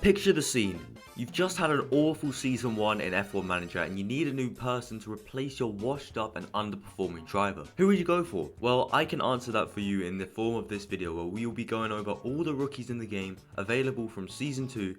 Picture the scene. You've just had an awful season 1 in F1 Manager and you need a new person to replace your washed up and underperforming driver. Who would you go for? Well, I can answer that for you in the form of this video where we will be going over all the rookies in the game available from season 2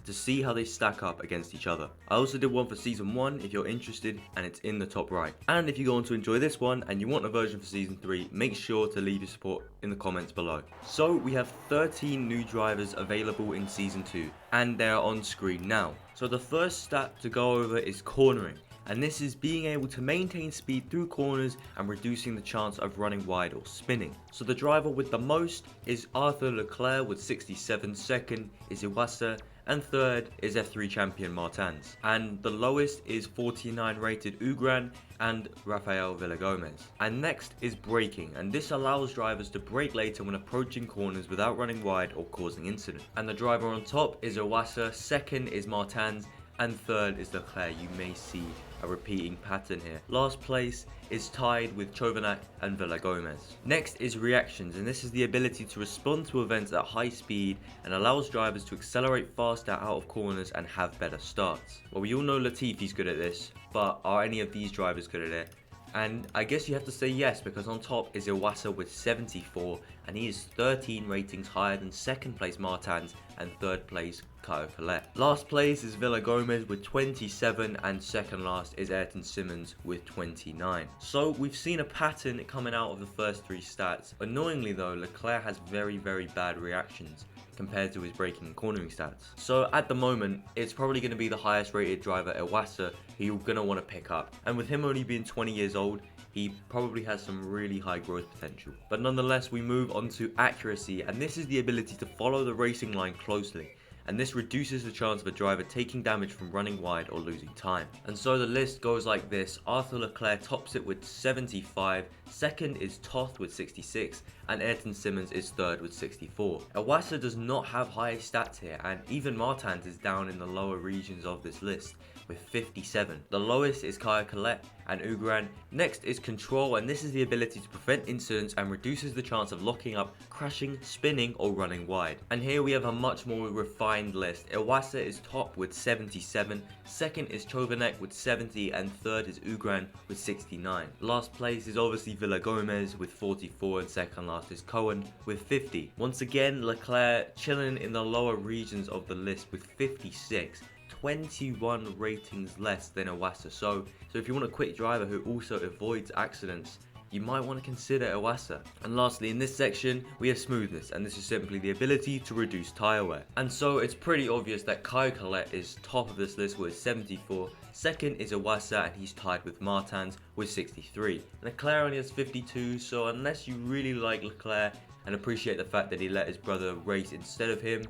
to see how they stack up against each other. I also did one for season 1 if you're interested, and it's in the top right. And if you're going to enjoy this one and you want a version for season 3, make sure to leave your support in the comments below. So we have 13 new drivers available in season 2 and they're on screen now. So the first stat to go over is cornering. And this is being able to maintain speed through corners and reducing the chance of running wide or spinning. So the driver with the most is Arthur Leclerc with 67, second is Iwasa, and third is F3 champion Martins. And the lowest is 49 rated Ugran and Rafael Villagomez. And next is braking, and this allows drivers to brake later when approaching corners without running wide or causing incident. And the driver on top is Iwasa, second is Martins, and third is Leclerc. You may see a repeating pattern here. Last place is tied with Chovanec and Villagomez. Next is reactions, and this is the ability to respond to events at high speed and allows drivers to accelerate faster out of corners and have better starts. Well, we all know Latifi's good at this, but are any of these drivers good at it? And I guess you have to say yes, because on top is Iwasa with 74 and he is 13 ratings higher than second place Martins and third place Caio Collet. Last place is Villagomez with 27 and second last is Ayrton Simmons with 29. So we've seen a pattern coming out of the first three stats. Annoyingly though, Leclerc has very bad reactions compared to his braking and cornering stats. So at the moment, it's probably going to be the highest rated driver, Iwasa, who you're going to want to pick up. And with him only being 20 years old, he probably has some really high growth potential. But nonetheless, we move on to accuracy, and this is the ability to follow the racing line closely. And this reduces the chance of a driver taking damage from running wide or losing time. And so the list goes like this. Arthur Leclerc tops it with 75, second is Toth with 66, and Ayrton Simmons is third with 64. Iwasa does not have high stats here, and even Martins is down in the lower regions of this list with 57. The lowest is Caio Collet and Ugran. Next is control, and this is the ability to prevent incidents and reduces the chance of locking up, crashing, spinning or running wide. And here we have a much more refined list. Iwasa is top with 77, second is Chovanec with 70, and third is Ugran with 69. Last place is obviously Villagomez with 44, and second last is Cohen with 50. Once again, Leclerc chilling in the lower regions of the list with 56. 21 ratings less than Iwasa. So if you want a quick driver who also avoids accidents, you might want to consider Iwasa. And lastly, in this section, we have smoothness, and this is simply the ability to reduce tyre wear. And so it's pretty obvious that Caio Collet is top of this list with 74. Second is Iwasa, and he's tied with Martins with 63. Leclerc only has 52, so unless you really like Leclerc and appreciate the fact that he let his brother race instead of him,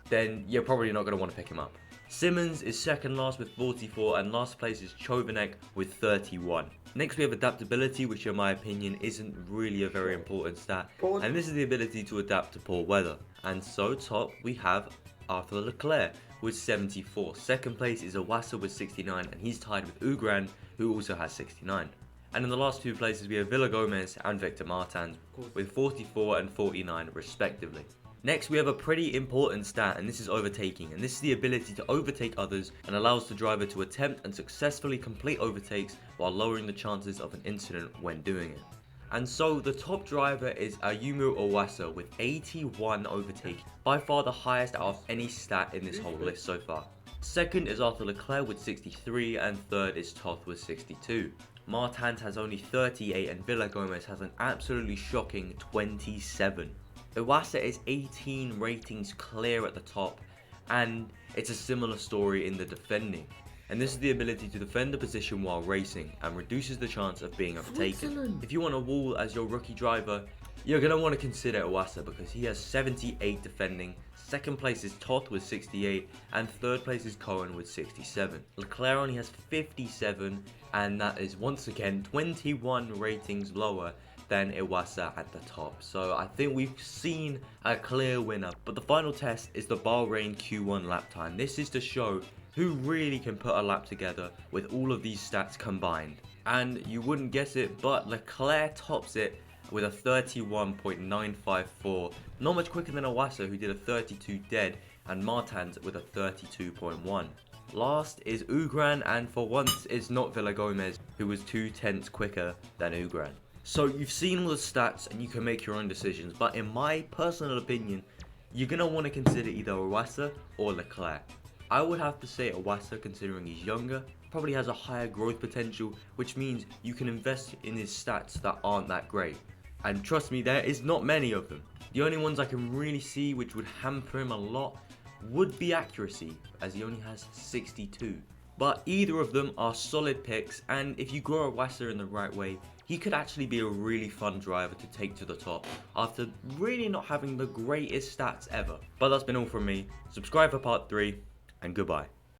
then you're probably not going to want to pick him up. Simmons is second last with 44, and last place is Chovanec with 31. Next we have adaptability, which in my opinion isn't really a very important stat, and this is the ability to adapt to poor weather. And so top we have Arthur Leclerc with 74. Second place is Iwasa with 69, and he's tied with Ugran, who also has 69. And in the last two places we have Villagomez and Victor Martins with 44 and 49 respectively. Next we have a pretty important stat, and this is overtaking, and this is the ability to overtake others and allows the driver to attempt and successfully complete overtakes while lowering the chances of an incident when doing it. And so the top driver is Ayumu Iwasa with 81 overtaking, by far the highest out of any stat in this whole list so far. Second is Arthur Leclerc with 63, and third is Toth with 62. Martins has only 38 and Villagomez has an absolutely shocking 27. Iwasa is 18 ratings clear at the top, and it's a similar story in the defending. And this is the ability to defend the position while racing and reduces the chance of being overtaken. If you want a wall as your rookie driver, you're going to want to consider Iwasa because he has 78 defending, second place is Toth with 68, and third place is Cohen with 67. Leclerc only has 57, and that is once again 21 ratings lower than Iwasa at the top. So I think we've seen a clear winner. But the final test is the Bahrain Q1 lap time. This is to show who really can put a lap together with all of these stats combined. And you wouldn't guess it, but Leclerc tops it with a 31.954. Not much quicker than Iwasa, who did a 32 dead, and Martans with a 32.1. Last is Ugran, and for once it's not Villagomez, who was 2/10 quicker than Ugran. So you've seen all the stats and you can make your own decisions, but in my personal opinion, you're going to want to consider either Iwasa or Leclerc. I would have to say Iwasa, considering he's younger, probably has a higher growth potential, which means you can invest in his stats that aren't that great. And trust me, there is not many of them. The only ones I can really see which would hamper him a lot would be accuracy, as he only has 62. But either of them are solid picks, and if you grow Iwasa in the right way, he could actually be a really fun driver to take to the top after really not having the greatest stats ever. But that's been all from me. Subscribe for part 3, and goodbye.